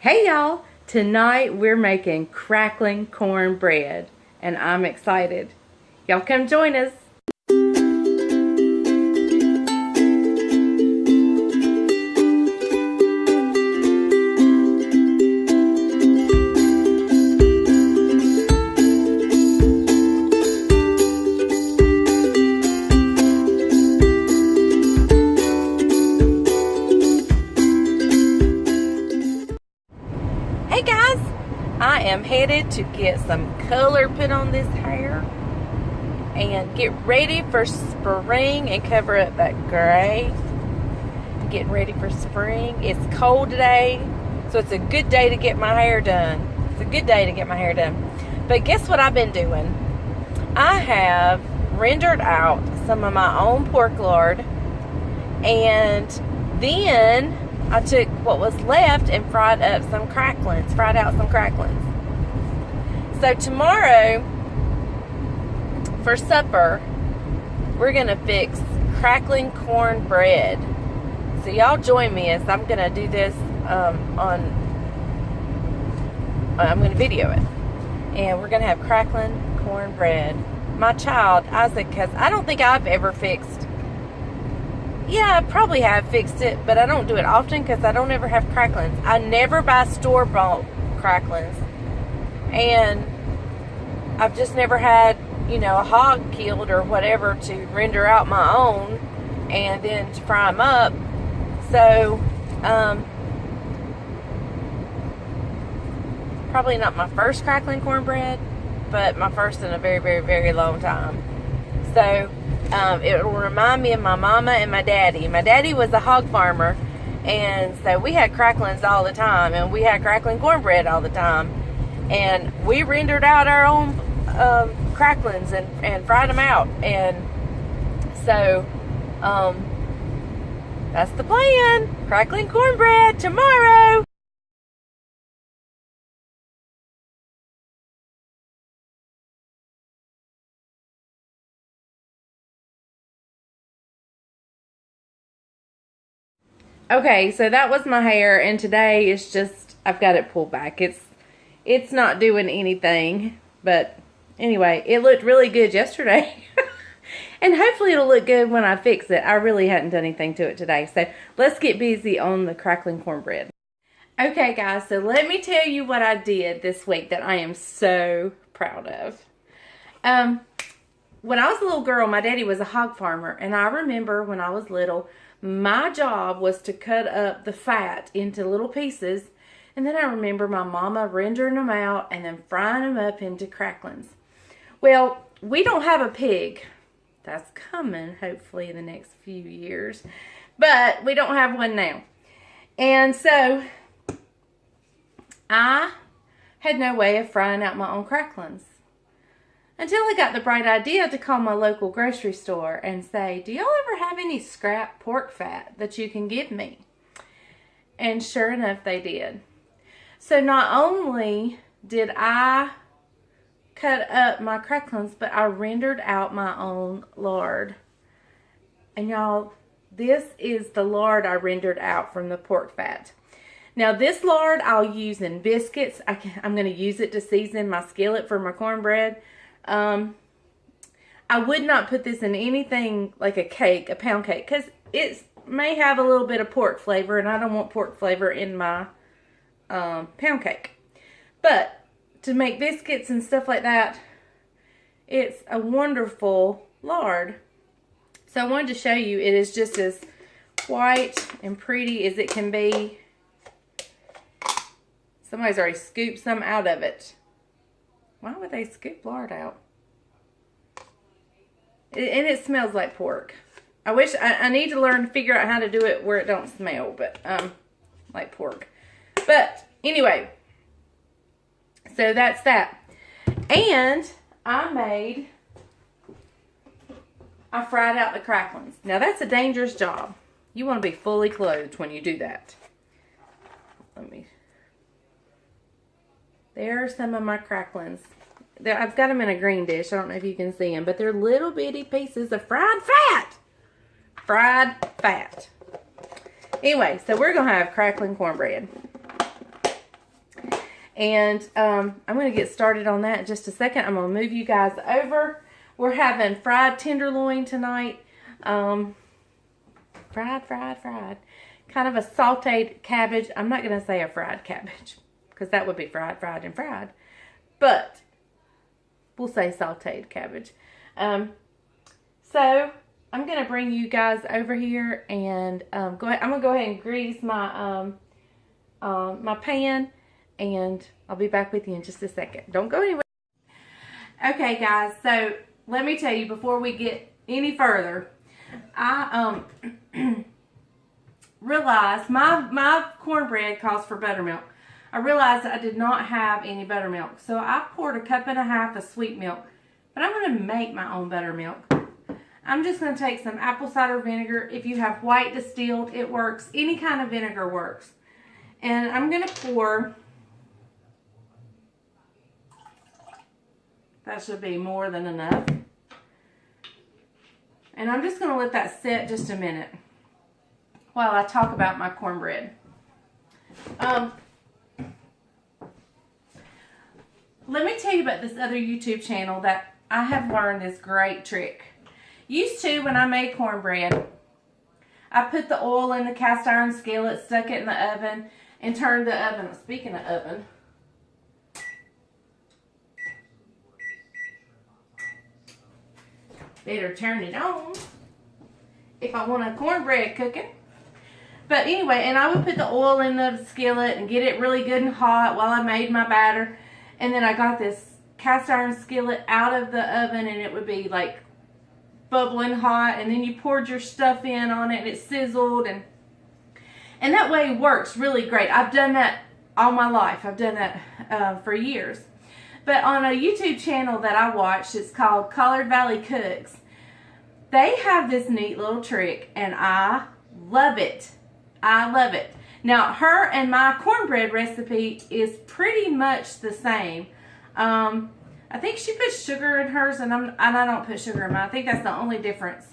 Hey y'all, tonight we're making crackling cornbread and I'm excited. Y'all come join us. Hey guys, I am headed to get some color put on this hair and get ready for spring and cover up that gray. Getting ready for spring. It's cold today, so it's a good day to get my hair done. It's a good day to get my hair done. But guess what I've been doing? I have rendered out some of my own pork lard, and then I took what was left and fried out some cracklins. So tomorrow, for supper, we're going to fix crackling cornbread. So y'all join me as I'm going to do this I'm going to video it. And we're going to have crackling cornbread. My child, Isaac, because I don't think I've ever fixed. Yeah, I probably have fixed it, but I don't do it often because I don't ever have cracklins. I never buy store-bought cracklins. And I've just never had, a hog killed or whatever to render out my own and then to fry them up. So, probably not my first crackling cornbread, but my first in a very, very, very long time. So, it will remind me of my mama and my daddy. My daddy was a hog farmer, and so we had cracklins all the time, and we had crackling cornbread all the time. And we rendered out our own cracklins and fried them out. And so, that's the plan. Crackling cornbread tomorrow. Okay, so that was my hair, and today it's just, I've got it pulled back. It's not doing anything, but anyway, it looked really good yesterday. And hopefully it'll look good when I fix it. I really hadn't done anything to it today, so let's get busy on the crackling cornbread. Okay, guys, so let me tell you what I did this week that I am so proud of. When I was a little girl, my daddy was a hog farmer, and I remember when I was little, my job was to cut up the fat into little pieces, and then I remember my mama rendering them out and then frying them up into cracklins. Well, we don't have a pig. That's coming, hopefully, in the next few years. But we don't have one now. And so, I had no way of frying out my own cracklins. Until I got the bright idea to call my local grocery store and say, do y'all ever have any scrap pork fat that you can give me? And sure enough, they did. So not only did I cut up my cracklins, but I rendered out my own lard. And y'all, this is the lard I rendered out from the pork fat. Now this lard I'll use in biscuits. I'm going to use it to season my skillet for my cornbread. I would not put this in anything like a cake, a pound cake, because it may have a little bit of pork flavor, and I don't want pork flavor in my pound cake. But to make biscuits and stuff like that, it's a wonderful lard. So I wanted to show you, it is just as white and pretty as it can be. Somebody's already scooped some out of it. Why would they scoop lard out? And it smells like pork. I wish, I need to learn to figure out how to do it where it don't smell, but, like pork. But, anyway. So, that's that. And, I fried out the cracklins. Now, that's a dangerous job. You want to be fully clothed when you do that. There are some of my cracklins. I've got them in a green dish. I don't know if you can see them, but they're little bitty pieces of fried fat. Fried fat. Anyway, so we're going to have crackling cornbread. And I'm going to get started on that in just a second. I'm going to move you guys over. We're having fried tenderloin tonight. Fried. Kind of a sauteed cabbage. I'm not going to say a fried cabbage because that would be fried. But we'll say sauteed cabbage. So I'm going to bring you guys over here and I'm going to go ahead and grease my my pan, and I'll be back with you in just a second. Don't go anywhere. Okay, guys. So let me tell you before we get any further, I realized my cornbread calls for buttermilk. I realized I did not have any buttermilk, so I poured 1.5 cups of sweet milk. But I'm going to make my own buttermilk. I'm just going to take some apple cider vinegar. If you have white distilled, it works. Any kind of vinegar works. And I'm going to pour, that should be more than enough. And I'm just going to let that sit just a minute while I talk about my cornbread. Let me tell you about this other YouTube channel that I have learned this great trick. Used to, when I made cornbread, I put the oil in the cast iron skillet, stuck it in the oven, and turned the oven. Speaking of oven, better turn it on if I want a cornbread cooking. But anyway, and I would put the oil in the skillet and get it really good and hot while I made my batter. And then I got this cast iron skillet out of the oven, and it would be like bubbling hot, and then you poured your stuff in on it and it sizzled, and that way it works really great. I've done that all my life. I've done that for years. But on a YouTube channel that I watched, it's called Collard Valley Cooks, they have this neat little trick, and I love it. I love it. Now, her and my cornbread recipe is pretty much the same. I think she puts sugar in hers, and I don't put sugar in mine. I think that's the only difference.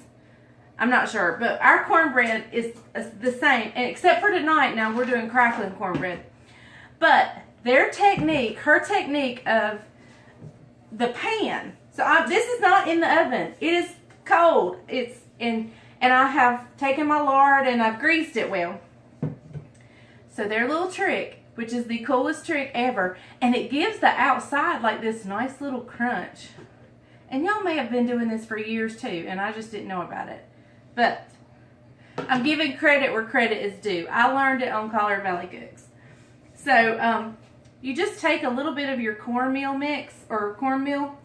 I'm not sure, but our cornbread is the same, and except for tonight. Now we're doing crackling cornbread, but their technique, her technique of the pan. So this is not in the oven. It is cold. It's in, and I have taken my lard and I've greased it well. So their little trick, which is the coolest trick ever, and it gives the outside like this nice little crunch. And y'all may have been doing this for years too, and I just didn't know about it. But I'm giving credit where credit is due. I learned it on Collard Valley Cooks. So you just take a little bit of your cornmeal mix, or cornmeal,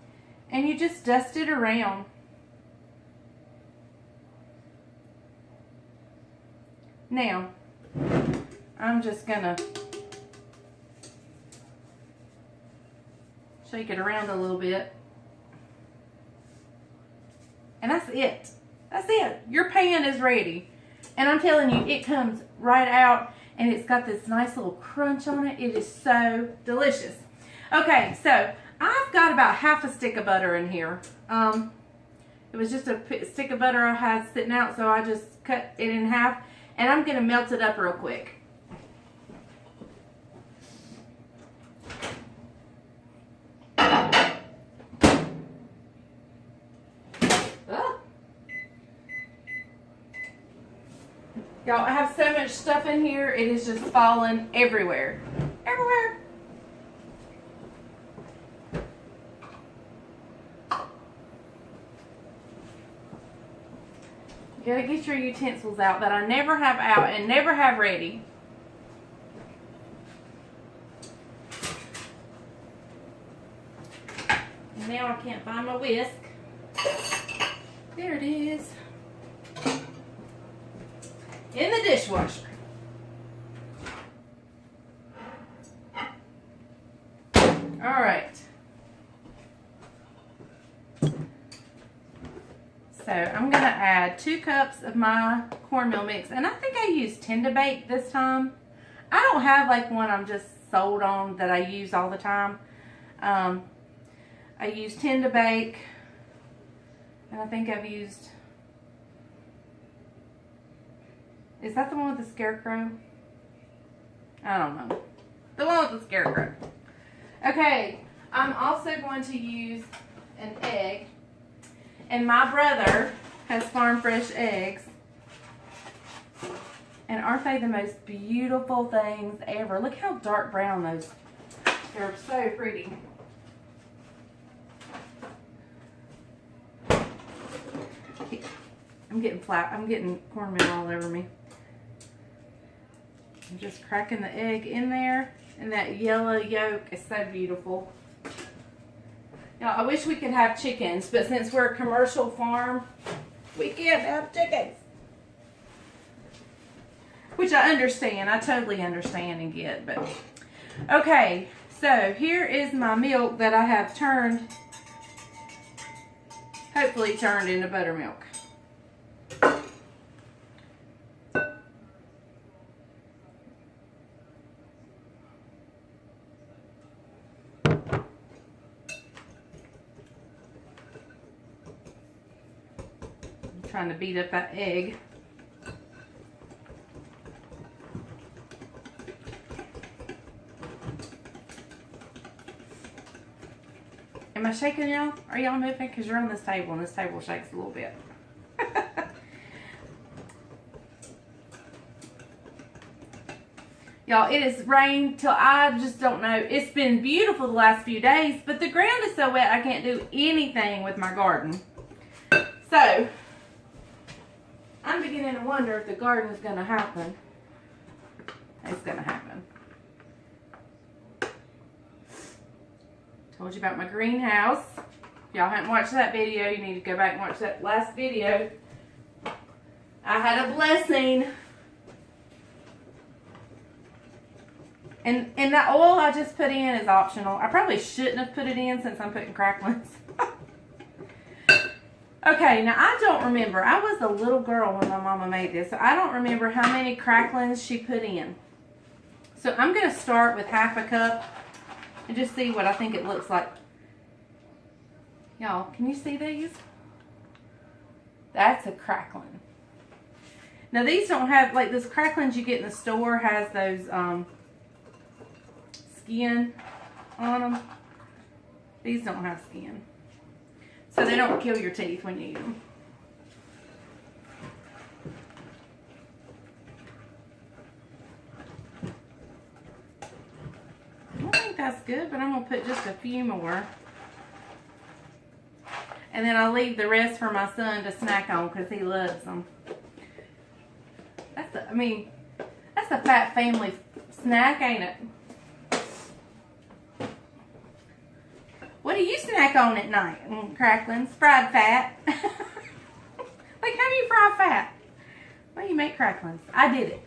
and you just dust it around. Now, I'm just gonna shake it around a little bit. And that's it. That's it. Your pan is ready. And I'm telling you, it comes right out, and it's got this nice little crunch on it. It is so delicious. Okay, so I've got about half a stick of butter in here. It was just a stick of butter I had sitting out, so I just cut it in half, and I'm going to melt it up real quick. Y'all, I have so much stuff in here, it is just falling everywhere. Everywhere. You gotta get your utensils out that I never have out and never have ready. And now I can't find my whisk. There it is. In the dishwasher. All right. So I'm going to add 2 cups of my cornmeal mix. And I think I used Tend to Bake this time. I don't have like one I'm just sold on that I use all the time. I use Tend to Bake. And I think I've used... Is that the one with the scarecrow? I don't know. The one with the scarecrow. Okay, I'm also going to use an egg. And my brother has farm fresh eggs. And aren't they the most beautiful things ever? Look how dark brown those. They're so pretty. I'm getting cornmeal all over me. I'm just cracking the egg in there, and that yellow yolk is so beautiful. Now, I wish we could have chickens, but since we're a commercial farm, we can't have chickens. Which I understand. I totally understand and get, but okay. So here is my milk that I have hopefully turned into buttermilk. Trying to beat up that egg. Am I shaking y'all? Are y'all moving? Because you're on this table and this table shakes a little bit. Y'all, it has rained till I just don't know. It's been beautiful the last few days, but the ground is so wet I can't do anything with my garden. So, I'm beginning to wonder if the garden is going to happen. It's going to happen. Told you about my greenhouse. If y'all haven't watched that video, you need to go back and watch that last video. I had a blessing. And that oil I just put in is optional. I probably shouldn't have put it in since I'm putting cracklins. Okay, now I don't remember. I was a little girl when my mama made this, so I don't remember how many cracklins she put in. So I'm going to start with half a cup and just see what I think it looks like. Y'all, can you see these? That's a cracklin. Now these don't have, like this cracklins you get in the store has those skin on them. These don't have skin. So they don't kill your teeth when you eat them. I think that's good, but I'm going to put just a few more. And then I'll leave the rest for my son to snack on because he loves them. That's a fat family snack, ain't it? What do you snack on at night? Cracklins, fried fat. Like, how do you fry fat? Well, you make cracklins. I did it.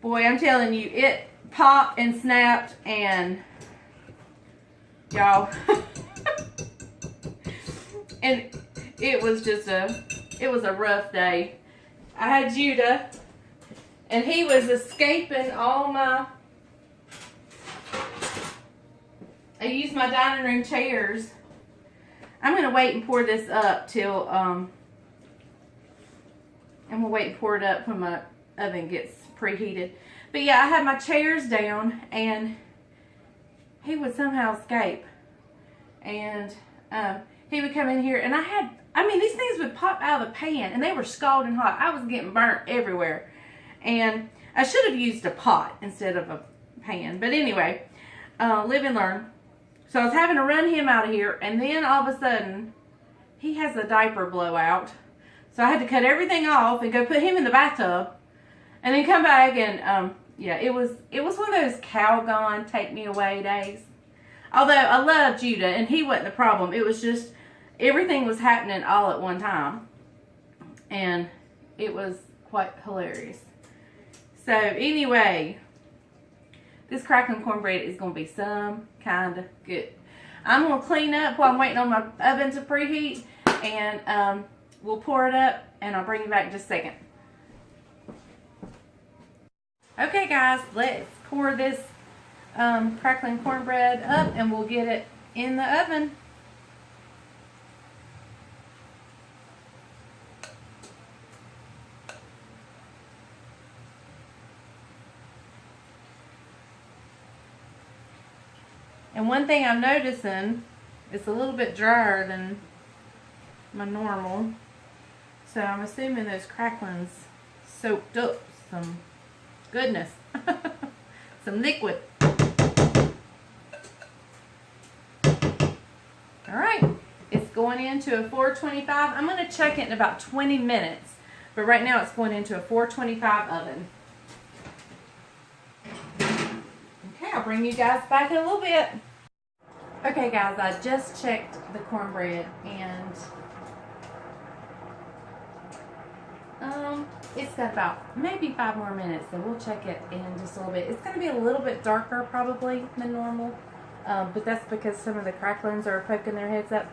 Boy, I'm telling you, it popped and snapped and y'all. And it was just it was a rough day. I had Judah and he was escaping all my, I used my dining room chairs. I'm going to wait and pour this up till, I'm going to wait and pour it up when my oven gets preheated. But yeah, I had my chairs down and he would somehow escape. And he would come in here and these things would pop out of the pan and they were scalding hot. I was getting burnt everywhere. And I should have used a pot instead of a pan. But anyway, live and learn. So I was having to run him out of here, and then all of a sudden, he has a diaper blowout. So I had to cut everything off and go put him in the bathtub, and then come back and yeah, it was one of those Calgon take me away days. Although I love Judah, and he wasn't the problem. It was just everything was happening all at one time, and it was quite hilarious. So anyway, this crackling cornbread is going to be some kind of good. I'm going to clean up while I'm waiting on my oven to preheat. And we'll pour it up and I'll bring you back in just a second. Okay guys, let's pour this crackling cornbread up and we'll get it in the oven. And one thing I'm noticing, it's a little bit drier than my normal. So I'm assuming those cracklins soaked up some goodness. Some liquid. Alright, it's going into a 425. I'm going to check it in about 20 minutes. But right now it's going into a 425 oven. Okay, I'll bring you guys back in a little bit. Okay guys, I just checked the cornbread and it's got about maybe 5 more minutes, so we'll check it in just a little bit. It's going to be a little bit darker probably than normal, but that's because some of the cracklins are poking their heads up.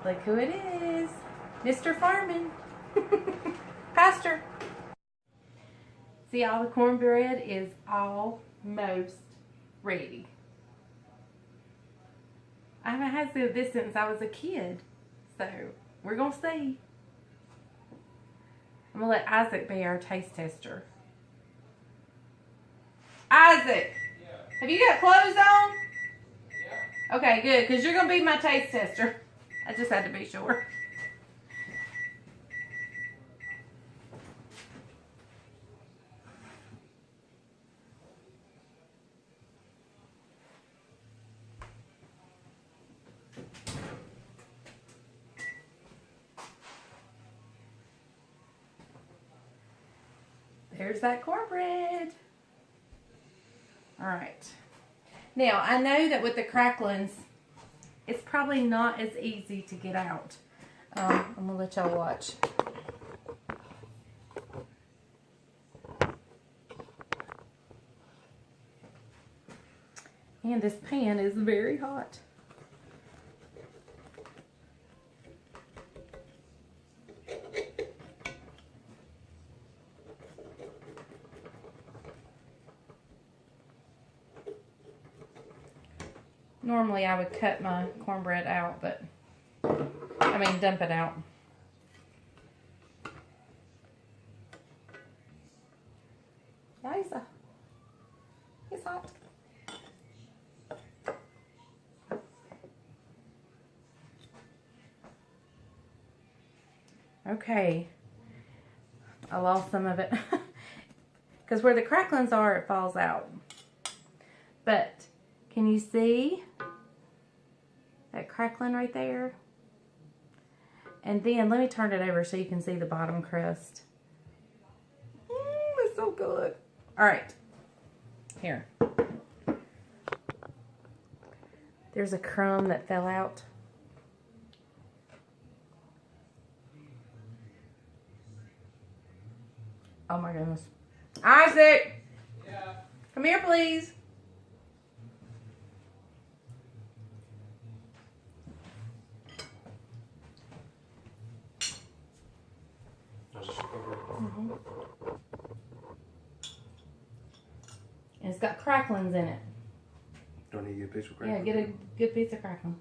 Look who it is, Mr. Farman. Pastor. See, all the cornbread is almost ready. I haven't had this since I was a kid, so we're going to see. I'm going to let Isaac be our taste tester. Isaac, yeah. Have you got clothes on? Yeah. Okay, good, because you're going to be my taste tester. I just had to be sure. There's that cornbread. All right. Now, I know that with the cracklins, it's probably not as easy to get out. I'm going to let y'all watch. And this pan is very hot. Normally I would cut my cornbread out, but I mean dump it out. Liza, it's hot. Okay, I lost some of it because where the cracklins are, it falls out. But can you see that crackling right there? And then let me turn it over so you can see the bottom crust. It's so good. All right, here. There's a crumb that fell out. Oh my goodness. Isaac! Yeah. Come here, please. Mm-hmm. And it's got cracklins in it. Don't need to get a piece of crackling. Yeah, get a good piece of crackling.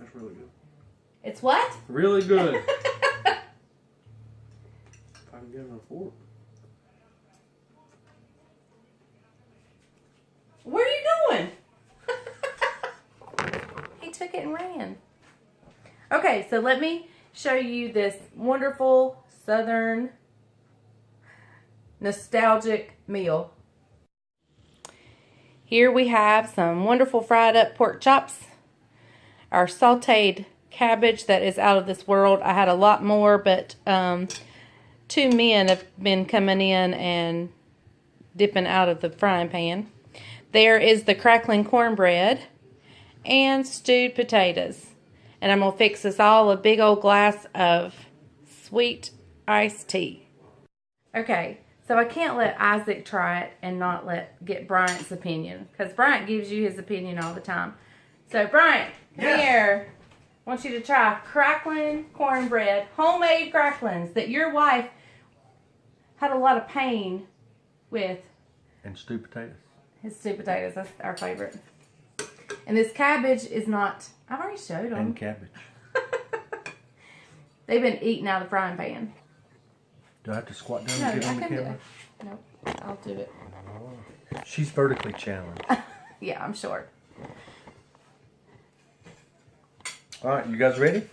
That's really good. It's what? Really good. If I can get it on a fork. Where are you going? He took it and ran. Okay, so let me show you this wonderful southern nostalgic meal. Here we have some wonderful fried up pork chops, our sauteed cabbage that is out of this world. I had a lot more, but 2 men have been coming in and dipping out of the frying pan. There is the crackling cornbread and stewed potatoes. And I'm going to fix us all a big old glass of sweet iced tea. Okay, so I can't let Isaac try it and not get Bryant's opinion, because Bryant gives you his opinion all the time. So Bryant, come here. I want you to try crackling cornbread, homemade cracklins that your wife had a lot of pain with. And stewed potatoes. His stewed potatoes, that's our favorite. And this cabbage is not, I've already showed them. And cabbage. They've been eating out of the frying pan. Do I have to squat down No, and get I on the can do camera? it. Nope, I'll do it. She's vertically challenged. Yeah, I'm short. All right, you guys ready?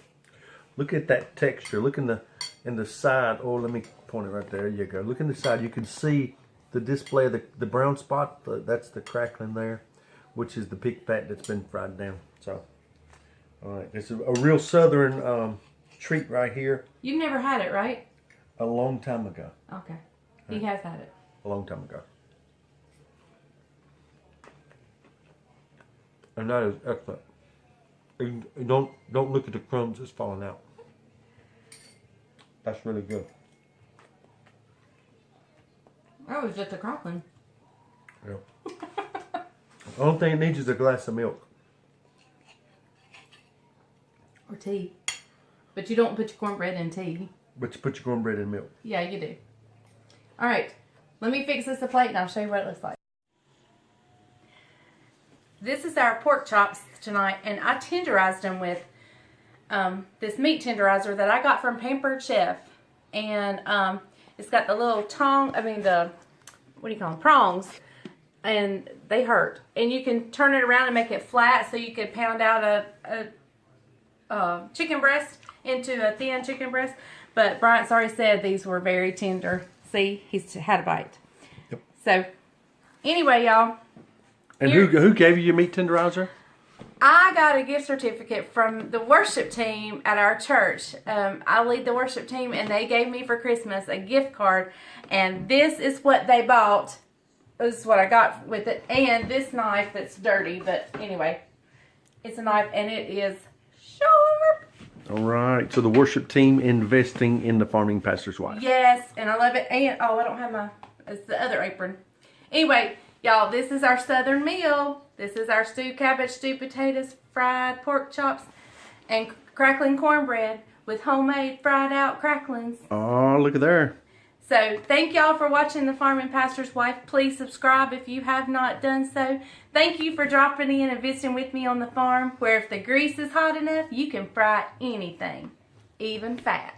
Look at that texture. Look in the side. Oh, let me point it right there. There you go. Look in the side. You can see the display of the brown spot. That's the crackling there, which is the pig fat that's been fried down. So, all right, it's a real southern treat right here. You've never had it, right? A long time ago. Okay. He has had it. A long time ago. And that is excellent. And don't look at the crumbs that's falling out. That's really good. That was just a crackling. Yeah. The only thing it needs is a glass of milk. Or tea. But you don't put your cornbread in tea. But you put your cornbread in milk. Yeah, you do. All right. Let me fix this a plate and I'll show you what it looks like. This is our pork chops tonight, and I tenderized them with this meat tenderizer that I got from Pampered Chef. And it's got the little what do you call them, prongs, and they hurt. And you can turn it around and make it flat so you could pound out a chicken breast into a thin chicken breast. But Bryant's already said these were very tender. See, he's had a bite. Yep. So, anyway, y'all. And who gave you your meat tenderizer? I got a gift certificate from the worship team at our church. I lead the worship team, and they gave me for Christmas a gift card. And this is what they bought. This is what I got with it. And this knife that's dirty. But anyway, it's a knife, and it is sharp. All right. So the worship team investing in the farming pastor's wife. Yes, and I love it. And, oh, I don't have it's the other apron. Anyway, y'all, this is our southern meal. This is our stewed cabbage, stewed potatoes, fried pork chops, and crackling cornbread with homemade fried out cracklins. Oh, look at there. So, thank y'all for watching The Farming Pastor's Wife. Please subscribe if you have not done so. Thank you for dropping in and visiting with me on the farm, where if the grease is hot enough, you can fry anything, even fat.